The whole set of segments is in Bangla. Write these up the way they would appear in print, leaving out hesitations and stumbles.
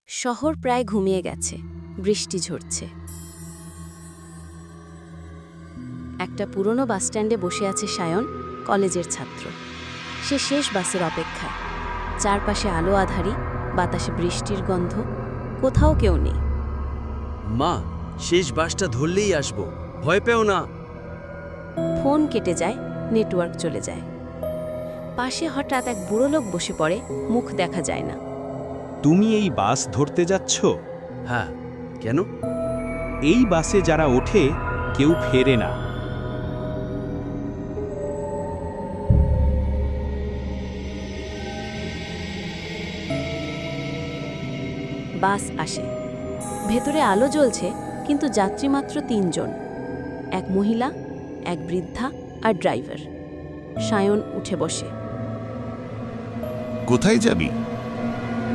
শহর প্রায় ঘুমিয়ে গেছে, বৃষ্টি ঝরছে। একটা পুরনো বাসস্ট্যান্ডে বসে আছে সায়ন, কলেজের ছাত্র। সে শেষ বাসের অপেক্ষায়। চারপাশে আলো আধারি, বাতাসে বৃষ্টির গন্ধ, কোথাও কেউ নেই। মা, শেষ বাসটা ধরলেই আসবো, ভয় পেও না। ফোন কেটে যায়, নেটওয়ার্ক চলে যায়। পাশে হঠাৎ এক বুড়ো লোক বসে পড়ে, মুখ দেখা যায় না। তুমি এই বাস ধরতে যাচ্ছ? হ্যাঁ, কেন? এই বাসে যারা ওঠে কেউ ফেরে না। বাস আসে। ভেতরে আলো জ্বলছে, কিন্তু যাত্রী মাত্র ৩ জন। এক মহিলা, এক বৃদ্ধা আর ড্রাইভার। সায়ন উঠে বসে। কোথায় যাবি?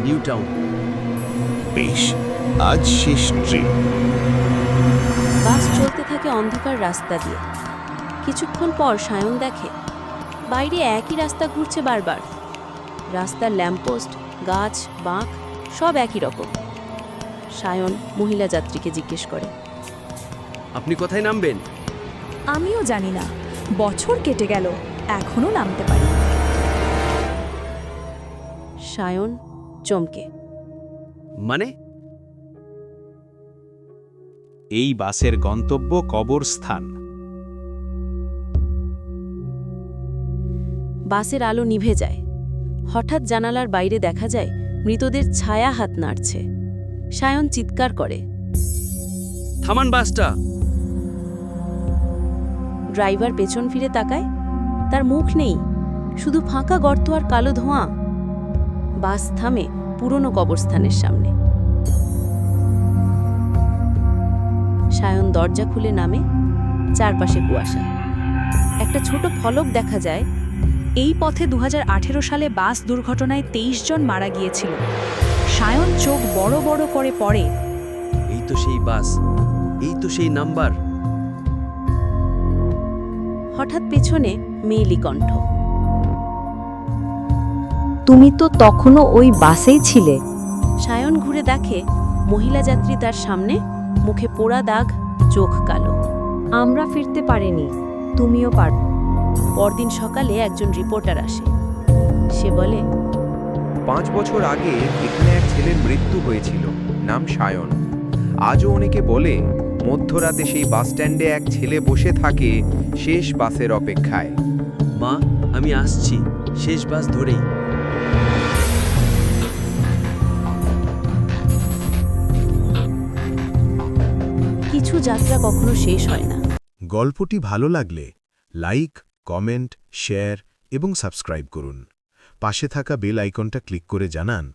New town. বেশ, আজ শেষ ট্রেন। বাস চলতে থাকে অন্ধকার রাস্তা দিয়ে। কিছুক্ষণ পর সায়ন দেখে বাইরে একই রাস্তা ঘুরছে বারবার। রাস্তার ল্যাম্পপোস্ট, গাছ, বাঁক সব একই রকম। সায়ন মহিলা যাত্রীকে জিজ্ঞেস করে, আপনি কোথায় নামবেন? আমিও জানি না, বছর কেটে গেল, এখনো নামতে পারি। সায়ন চমকে। মানে? এই বাসের গন্তব্য কবরস্থান। বাসের আলো নিভে যায়। হঠাৎ জানালার বাইরে দেখা যায় মৃতদের ছায়া হাত নাড়ছে। সায়ন চিৎকার করে। থামান বাসটা। ড্রাইভার পেছন ফিরে তাকায়। তার মুখ নেই, শুধু ফাঁকা গর্ত আর কালো ধোঁয়া। বাস থামে পুরনো কবরস্থানের সামনে। সায়ন দরজা খুলে নামে। চারপাশে কুয়াশা। একটা ছোট ফলক দেখা যায়, এই পথে ২০১৮ সালে বাস দুর্ঘটনায় ২৩ জন মারা গিয়েছিল। সায়ন চোখ বড় বড় করে পড়ে। এই তো সেই বাস, এই তো সেই নাম্বার। হঠাৎ পেছনে মেয়েলি কণ্ঠ। তুমি তো তখনও ওই বাসেই ছিলে। সায়ন ঘুরে দেখে মহিলা যাত্রী তার সামনে, মুখে পোড়া দাগ, চোখ কালো। আমরা ফিরতে পারিনি, তুমিও পার। পরদিন সকালে একজন রিপোর্টার আসে। সে বলে, ৫ বছর আগে এখানে এক ছেলের মৃত্যু হয়েছিল, নাম সায়ন। আজও অনেকে বলে মধ্যরাতে সেই বাসস্ট্যান্ডে এক ছেলে বসে থাকে শেষ বাসের অপেক্ষায়। মা, আমি আসছি, শেষ বাস ধরেই। কিছু যাত্রা কখনো শেষ হয় না। গল্পটি ভালো লাগলে লাইক, কমেন্ট, শেয়ার এবং সাবস্ক্রাইব করুন। পাশে থাকা বেল আইকনটা ক্লিক করে জানান